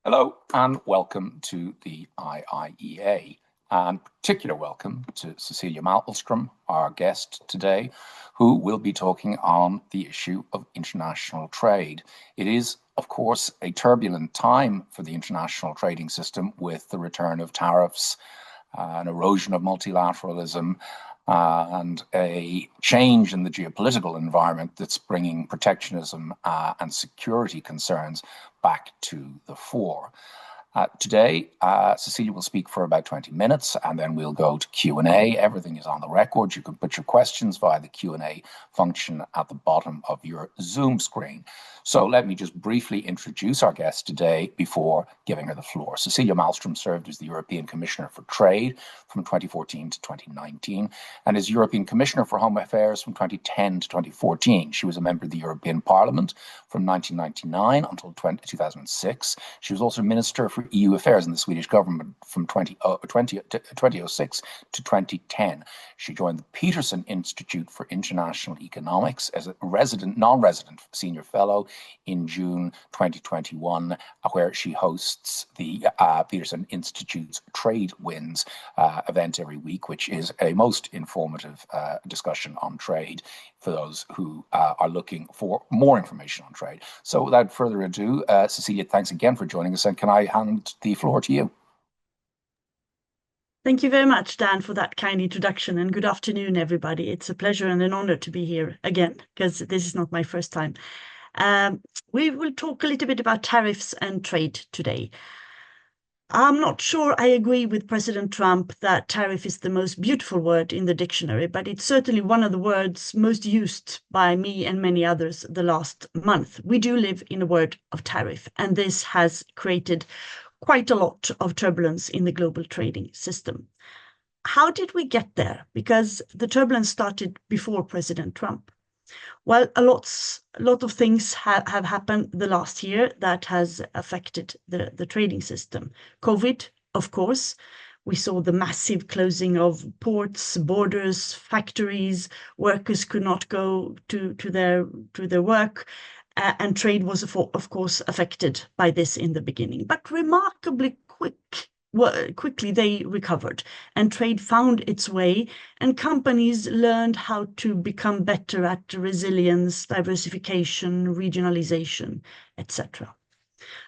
Hello and welcome to the IIEA, and particular welcome to Cecilia Malmström, our guest today, who will be talking on the issue of international trade. It is, of course, a turbulent time for the international trading system with the return of tariffs, an erosion of multilateralism, and a change in the geopolitical environment that's bringing protectionism and security concerns back to the fore. Today, Cecilia will speak for about 20 minutes, and then we'll go to Q&A. Everything is on the record. You can put your questions via the Q&A function at the bottom of your Zoom screen. So let me just briefly introduce our guest today before giving her the floor. Cecilia Malmström served as the European Commissioner for Trade from 2014 to 2019, and as European Commissioner for Home Affairs from 2010 to 2014. She was a member of the European Parliament from 1999 until 2006. She was also Minister for EU Affairs in the Swedish Government from 2006 to 2010. She joined the Peterson Institute for International Economics as a non-resident senior fellow in June 2021, where she hosts the Peterson Institute's Trade Wins event every week, which is a most informative discussion on trade for those who are looking for more information on trade. So without further ado, Cecilia, thanks again for joining us, and can I hand the floor to you? Thank you very much, Dan, for that kind introduction, and good afternoon, everybody. It's a pleasure and an honor to be here again, because this is not my first time. We will talk a little bit about tariffs and trade today. I'm not sure I agree with President Trump that tariff is the most beautiful word in the dictionary, but it's certainly one of the words most used by me and many others the last month. We do live in a world of tariff, and this has created quite a lot of turbulence in the global trading system. How did we get there? Because the turbulence started before President Trump. Well, a lot of things have happened the last year that has affected the trading system. COVID, of course. We saw the massive closing of ports, borders, factories. Workers could not go to their work. And trade was, of course, affected by this in the beginning. But remarkably quickly they recovered, and trade found its way, and companies learned how to become better at resilience, diversification, regionalization, etc.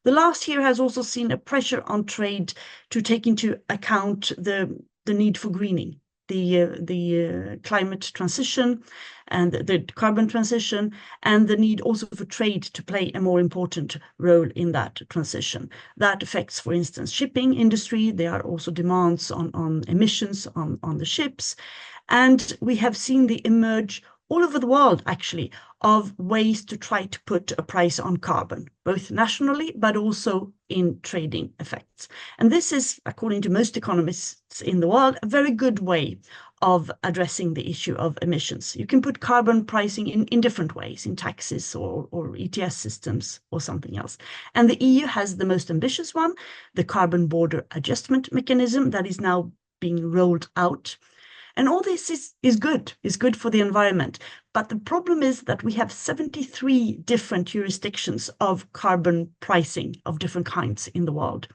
The last year has also seen a pressure on trade to take into account the need for greening, the climate transition and the carbon transition, and the need also for trade to play a more important role in that transition. That affects, for instance, shipping industry. There are also demands on emissions on the ships. And we have seen the emerge all over the world, actually, of ways to try to put a price on carbon, both nationally, but also in trading effects. And this is, according to most economists in the world, a very good way of addressing the issue of emissions. You can put carbon pricing in different ways, in taxes or ETS systems or something else. And the EU has the most ambitious one, the Carbon Border Adjustment Mechanism, that is now being rolled out. And all this is good for the environment. But the problem is that we have 73 different jurisdictions of carbon pricing of different kinds in the world.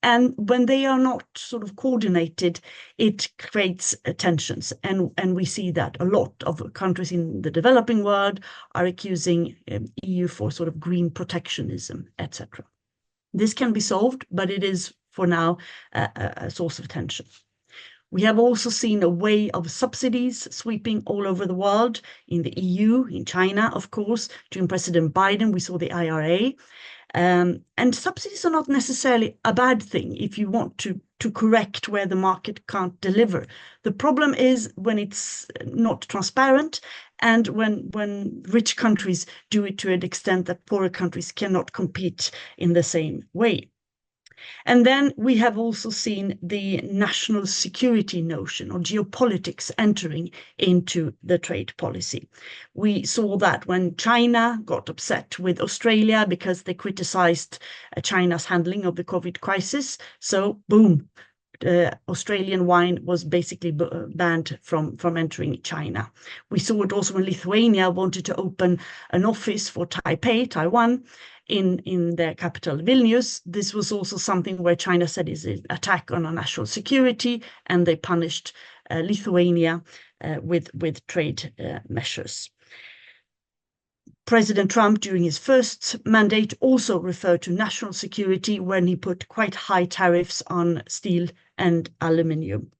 And when they are not sort of coordinated, it creates tensions. And we see that a lot of countries in the developing world are accusing EU for sort of green protectionism, etc. This can be solved, but it is for now a source of tension. We have also seen a wave of subsidies sweeping all over the world, in the EU, in China, of course. During President Biden, we saw the IRA. And subsidies are not necessarily a bad thing if you want to correct where the market can't deliver. The problem is when it's not transparent, and when rich countries do it to an extent that poorer countries cannot compete in the same way. And then we have also seen the national security notion or geopolitics entering into the trade policy. We saw that when China got upset with Australia because they criticized China's handling of the COVID crisis. So boom, Australian wine was basically banned from entering China. We saw it also when Lithuania wanted to open an office for Taipei, Taiwan, in their capital Vilnius. This was also something where China said is an attack on our national security, and they punished Lithuania with trade measures. President Trump, during his first mandate, also referred to national security when he put quite high tariffs on steel and aluminium.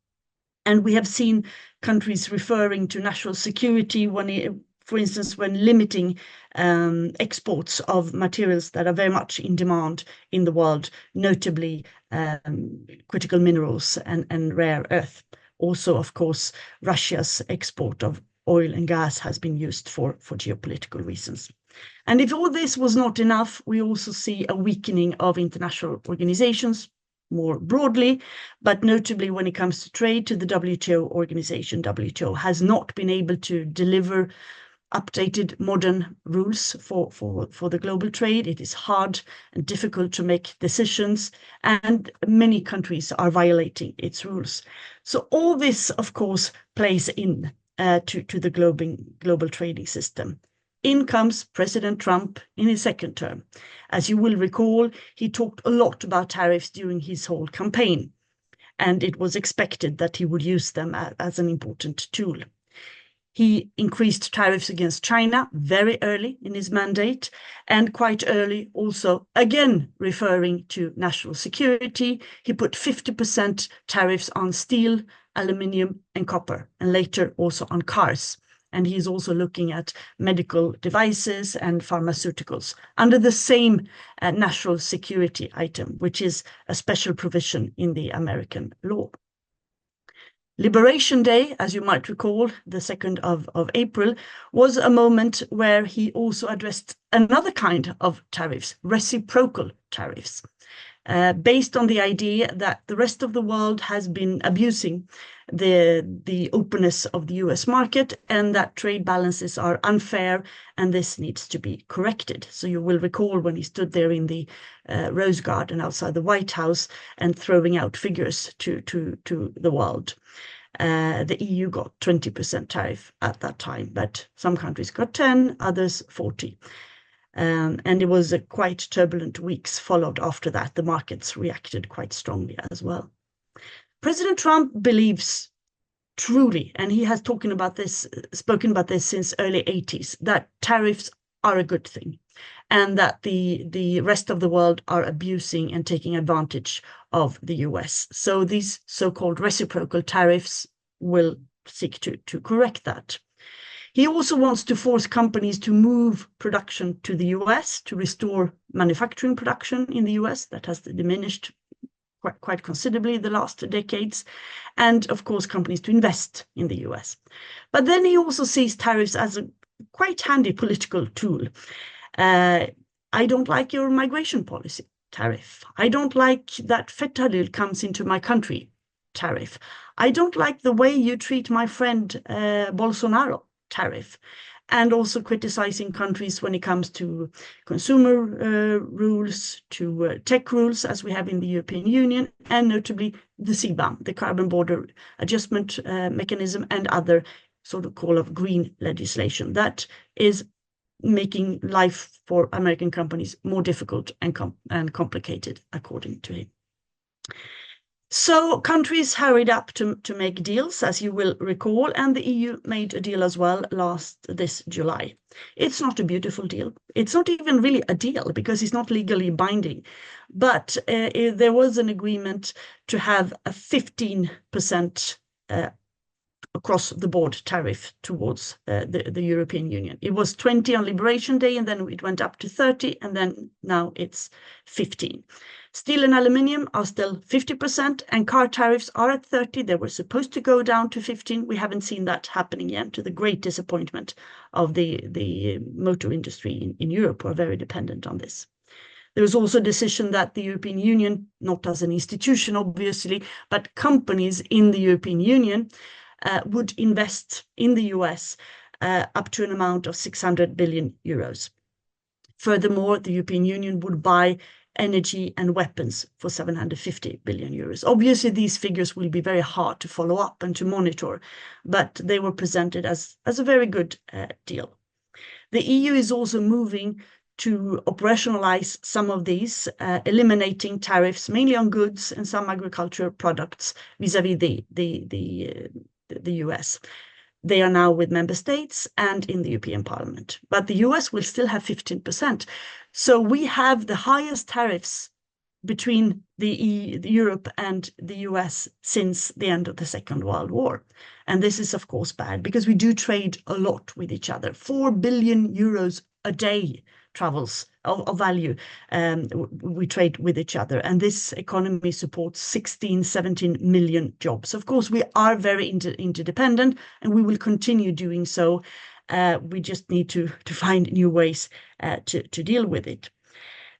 And we have seen countries referring to national security when, for instance, when limiting exports of materials that are very much in demand in the world, notably critical minerals and rare earth. Also, of course, Russia's export of oil and gas has been used for geopolitical reasons. And if all this was not enough, we also see a weakening of international organizations more broadly, but notably when it comes to trade, to the WTO organization. WTO has not been able to deliver updated modern rules for the global trade. It is hard and difficult to make decisions, and many countries are violating its rules. So all this, of course, plays in to the global trading system. In comes President Trump in his second term. As you will recall, he talked a lot about tariffs during his whole campaign, and it was expected that he would use them as an important tool. He increased tariffs against China very early in his mandate, and quite early also, again, referring to national security. He put 50% tariffs on steel, aluminium, and copper, and later also on cars. And he's also looking at medical devices and pharmaceuticals under the same national security item, which is a special provision in the American law. Liberation Day, as you might recall, the 2nd of April, was a moment where he also addressed another kind of tariffs, reciprocal tariffs, based on the idea that the rest of the world has been abusing the openness of the US market, and that trade balances are unfair, and this needs to be corrected. So you will recall when he stood there in the Rose Garden outside the White House and throwing out figures to the world. The EU got 20% tariff at that time, but some countries got 10, others 40. And it was a quite turbulent weeks followed after that. The markets reacted quite strongly as well. President Trump believes truly, and he has spoken about this since early 80s, that tariffs are a good thing, and that the rest of the world are abusing and taking advantage of the US. So these so-called reciprocal tariffs will seek to correct that. He also wants to force companies to move production to the US, to restore manufacturing production in the US that has diminished quite considerably the last decades, and of course companies to invest in the US. But then he also sees tariffs as a quite handy political tool. I don't like your migration policy, tariff. I don't like that fentanyl comes into my country, tariff. I don't like the way you treat my friend Bolsonaro, tariff. And also criticizing countries when it comes to consumer rules, to tech rules, as we have in the European Union, and notably the CBAM, the Carbon Border Adjustment Mechanism, and other sort of call of green legislation that is making life for American companies more difficult and complicated, according to him. So countries hurried up to make deals, as you will recall, and the EU made a deal as well this July. It's not a beautiful deal. It's not even really a deal because it's not legally binding. But there was an agreement to have a 15% across the board tariff towards the European Union. It was 20 on Liberation Day, and then it went up to 30, and then now it's 15. Steel and aluminium are still 50%, and car tariffs are at 30. They were supposed to go down to 15. We haven't seen that happening yet, to the great disappointment of the motor industry in Europe, who are very dependent on this. There was also a decision that the European Union, not as an institution, obviously, but companies in the European Union would invest in the US up to an amount of 600 billion euros. Furthermore, the European Union would buy energy and weapons for 750 billion euros. Obviously, these figures will be very hard to follow up and to monitor, but they were presented as a very good deal. The EU is also moving to operationalize some of these, eliminating tariffs mainly on goods and some agricultural products vis-à-vis the US. They are now with member states and in the European Parliament, but the US will still have 15%. So we have the highest tariffs between Europe and the US since the end of the Second World War. And this is, of course, bad because we do trade a lot with each other. 4 billion euros a day travels of value. We trade with each other. And this economy supports 16, 17 million jobs. Of course, we are very interdependent and we will continue doing so. We just need to find new ways to deal with it.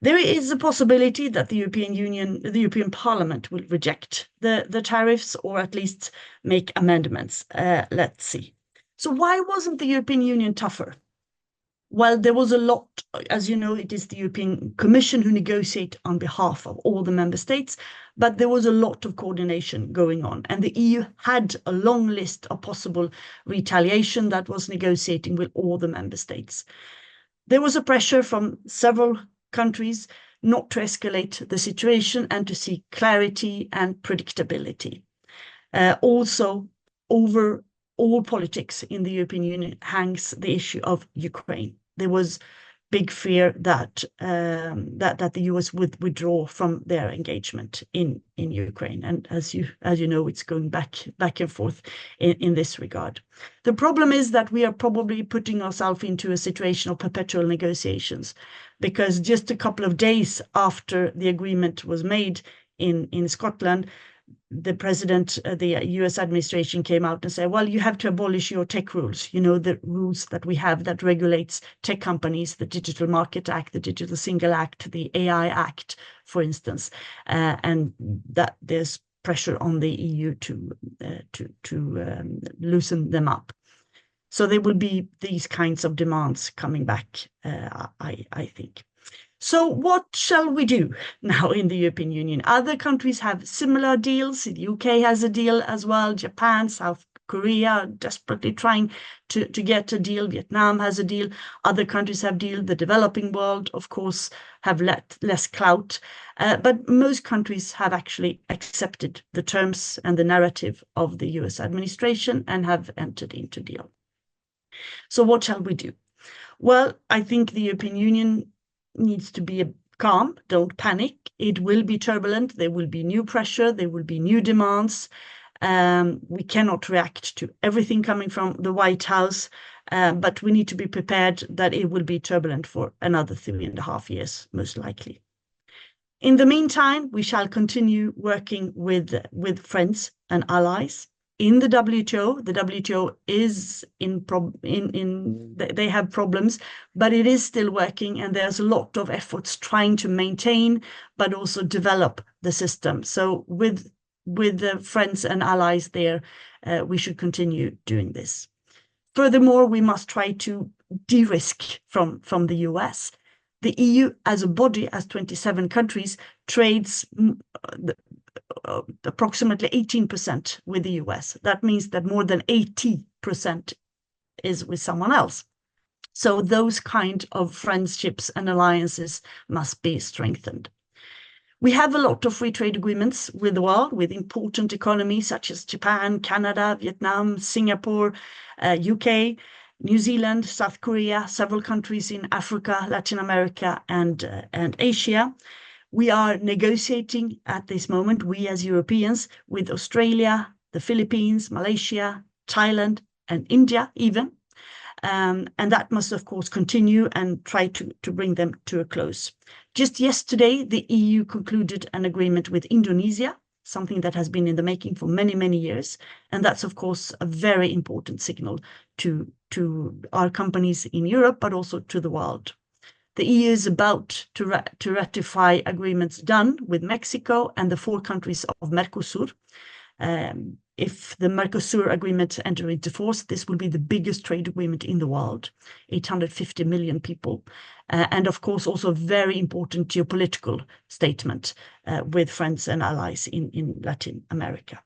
There is a possibility that the European Union, the European Parliament will reject the tariffs or at least make amendments. Let's see. So why wasn't the European Union tougher? Well, there was a lot, as you know, it is the European Commission who negotiate on behalf of all the member states, but there was a lot of coordination going on. And the EU had a long list of possible retaliation that was negotiating with all the member states. There was a pressure from several countries not to escalate the situation and to seek clarity and predictability. Also, over all politics in the European Union hangs the issue of Ukraine. There was big fear that the US would withdraw from their engagement in Ukraine, and as you know, it's going back and forth in this regard. The problem is that we are probably putting ourselves into a situation of perpetual negotiations, because just a couple of days after the agreement was made in Scotland, the president, the US administration came out and said, well, you have to abolish your tech rules, you know, the rules that we have that regulates tech companies, the Digital Market Act, the Digital Single Act, the AI Act, for instance, and that there's pressure on the EU to loosen them up. So there will be these kinds of demands coming back, I think. So what shall we do now in the European Union? Other countries have similar deals. The UK has a deal as well. Japan, South Korea are desperately trying to get a deal. Vietnam has a deal. Other countries have deal. The developing world, of course, have less clout. But most countries have actually accepted the terms and the narrative of the US administration and have entered into deal. So what shall we do? Well, I think the European Union needs to be calm, don't panic. It will be turbulent. There will be new pressure. There will be new demands. We cannot react to everything coming from the White House, but we need to be prepared that it will be turbulent for another 3.5 years, most likely. In the meantime, we shall continue working with friends and allies. In the WTO is they have problems, but it is still working, and there's a lot of efforts trying to maintain, but also develop the system. So with the friends and allies there, we should continue doing this. Furthermore, we must try to de-risk from the US. The EU as a body, as 27 countries, trades approximately 18% with the US. That means that more than 80% is with someone else. So those kind of friendships and alliances must be strengthened. We have a lot of free trade agreements with the world, with important economies such as Japan, Canada, Vietnam, Singapore, UK, New Zealand, South Korea, several countries in Africa, Latin America, and Asia. We are negotiating at this moment, we as Europeans, with Australia, the Philippines, Malaysia, Thailand, and India even. And that must, of course, continue and try to bring them to a close. Just yesterday, the EU concluded an agreement with Indonesia, something that has been in the making for many, many years. And that's, of course, a very important signal to our companies in Europe, but also to the world. The EU is about to ratify agreements done with Mexico and the 4 countries of Mercosur. If the Mercosur agreement enters into force, this will be the biggest trade agreement in the world, 850 million people. And of course, also a very important geopolitical statement with friends and allies in Latin America.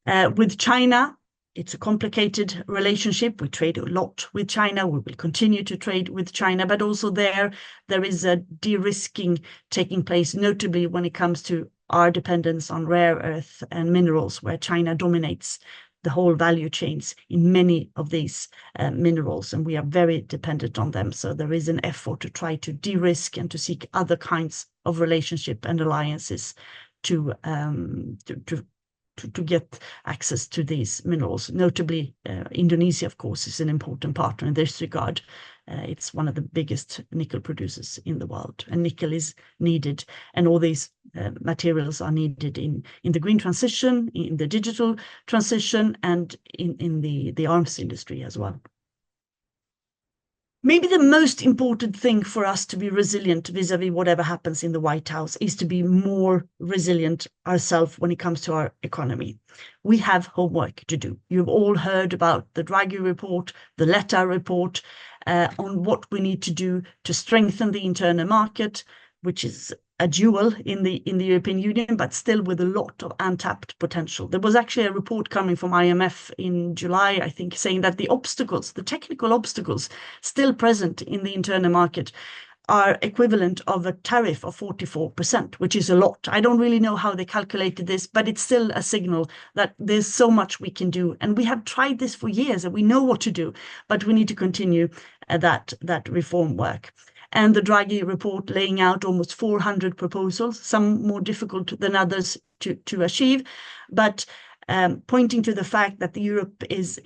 With China, it's a complicated relationship. We trade a lot with China. We will continue to trade with China, but also there is a de-risking taking place, notably when it comes to our dependence on rare earth and minerals, where China dominates the whole value chains in many of these minerals, and we are very dependent on them. So there is an effort to try to de-risk and to seek other kinds of relationship and alliances to get access to these minerals. Notably, Indonesia, of course, is an important partner in this regard. It's one of the biggest nickel producers in the world, and nickel is needed, and all these materials are needed in the green transition, in the digital transition, and in the arms industry as well. Maybe the most important thing for us to be resilient vis-a-vis whatever happens in the White House is to be more resilient ourselves when it comes to our economy. We have homework to do. You've all heard about the Draghi report, the Letta report, on what we need to do to strengthen the internal market, which is a jewel in the European Union, but still with a lot of untapped potential. There was actually a report coming from IMF in July, I think, saying that the obstacles, the technical obstacles still present in the internal market are equivalent of a tariff of 44%, which is a lot. I don't really know how they calculated this, but it's still a signal that there's so much we can do. And we have tried this for years and we know what to do, but we need to continue that reform work. And the Draghi report laying out almost 400 proposals, some more difficult than others to achieve, but pointing to the fact that Europe is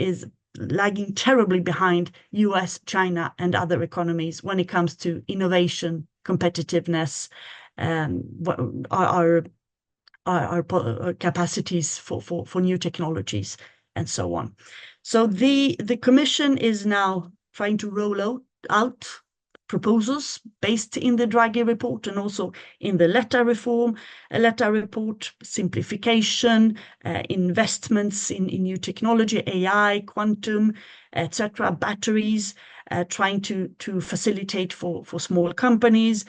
lagging terribly behind US, China, and other economies when it comes to innovation, competitiveness, our capacities for new technologies, and so on. So the Commission is now trying to roll out proposals based in the Draghi report and also in the Letta report, simplification, investments in new technology, AI, quantum, etc., batteries, trying to facilitate for small companies.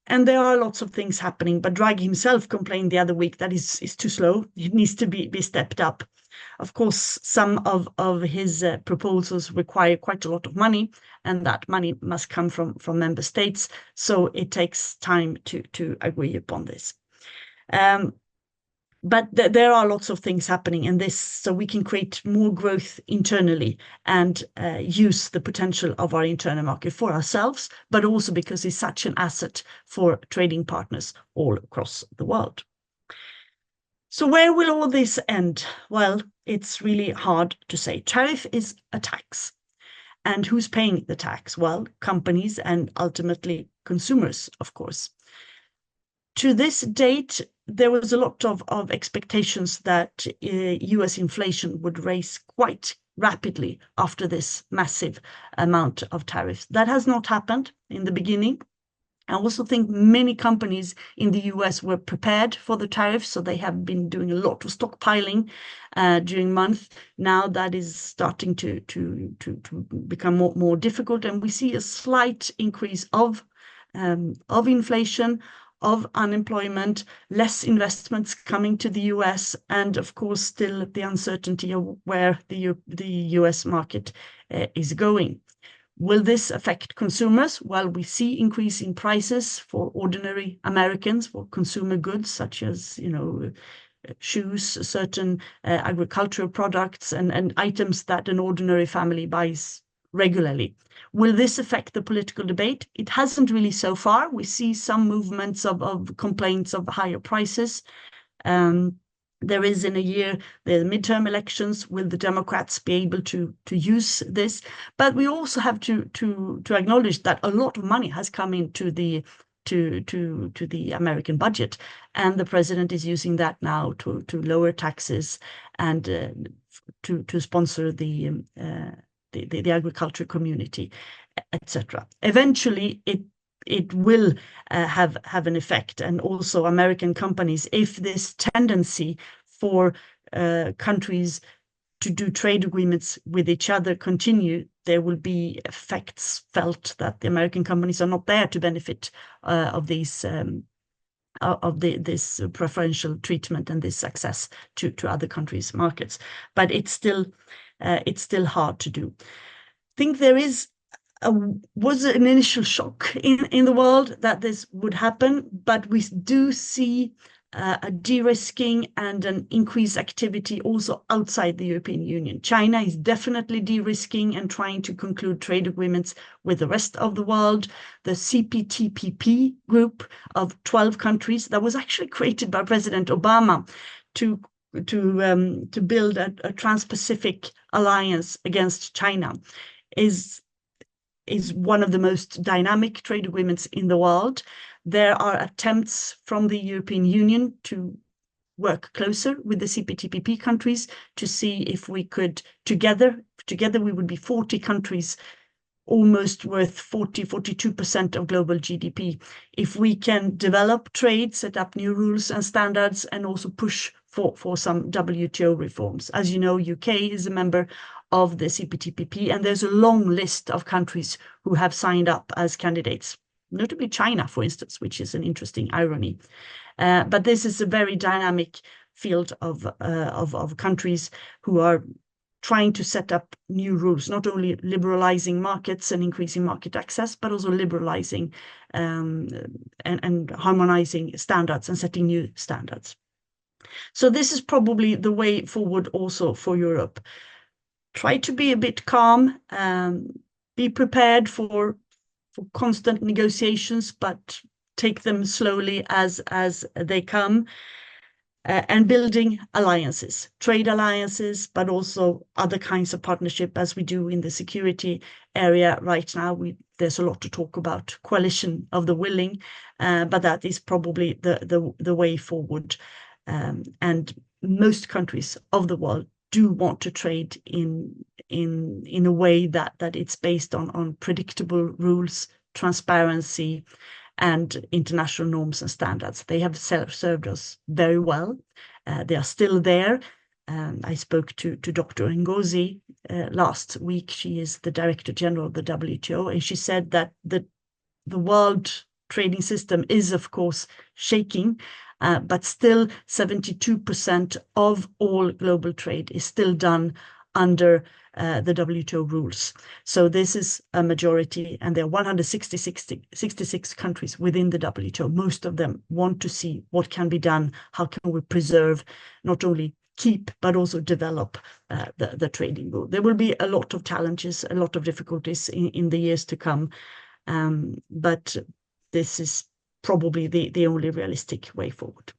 And there are lots of things happening, but Draghi himself complained the other week that is too slow. It needs to be stepped up. Of course, some of his proposals require quite a lot of money, and that money must come from member states. So it takes time to agree upon this. But there are lots of things happening in this, so we can create more growth internally and use the potential of our internal market for ourselves, but also because it's such an asset for trading partners all across the world. So where will all this end? Well, it's really hard to say. Tariff is a tax. And who's paying the tax? Well, companies and ultimately consumers, of course. To this date, there was a lot of expectations that US inflation would rise quite rapidly after this massive amount of tariffs. That has not happened in the beginning. I also think many companies in the US were prepared for the tariffs, so they have been doing a lot of stockpiling during months. Now that is starting to become more difficult, and we see a slight increase of inflation, of unemployment, less investments coming to the US, and of course still the uncertainty of where the US market is going. Will this affect consumers? Well, we see increasing prices for ordinary Americans for consumer goods such as, shoes, certain agricultural products and items that an ordinary family buys regularly. Will this affect the political debate? It hasn't really so far. We see some movements of complaints of higher prices. There is in a year the midterm elections. Will the Democrats be able to use this? But we also have to acknowledge that a lot of money has come into the American budget, and the president is using that now to lower taxes and to sponsor the agriculture community, etc. Eventually, it will have an effect, and also American companies, if this tendency for countries to do trade agreements with each other continue, there will be effects felt that the American companies are not there to benefit of these this preferential treatment and this access to other countries' markets. But it's still hard to do. I think there was an initial shock in the world that this would happen, but we do see a de-risking and an increased activity also outside the European Union. China is definitely de-risking and trying to conclude trade agreements with the rest of the world. The CPTPP group of 12 countries that was actually created by President Obama to build a trans-Pacific alliance against China is one of the most dynamic trade agreements in the world. There are attempts from the European Union to work closer with the CPTPP countries to see if we could, together we would be 40 countries, almost worth 42% of global GDP. If we can develop trade, set up new rules and standards, and also push for some WTO reforms. As you know, UK is a member of the CPTPP, and there's a long list of countries who have signed up as candidates, notably China, for instance, which is an interesting irony. But this is a very dynamic field of countries who are trying to set up new rules, not only liberalizing markets and increasing market access, but also liberalizing and harmonizing standards and setting new standards. So this is probably the way forward also for Europe. Try to be a bit calm, be prepared for constant negotiations, but take them slowly as they come, and building alliances, trade alliances, but also other kinds of partnership, as we do in the security area right now. There's a lot to talk about coalition of the willing, but that is probably the way forward. And most countries of the world do want to trade in a way that it's based on predictable rules, transparency, and international norms and standards. They have served us very well. They are still there. I spoke to Dr. Ngozi last week. She is the Director General of the WTO, and she said that the world trading system is, of course, shaking, but still 72% of all global trade is still done under the WTO rules. So this is a majority, and there are 166 countries within the WTO. Most of them want to see what can be done, how can we preserve, not only keep, but also develop the trading rule. There will be a lot of challenges, a lot of difficulties in the years to come, but this is probably the only realistic way forward.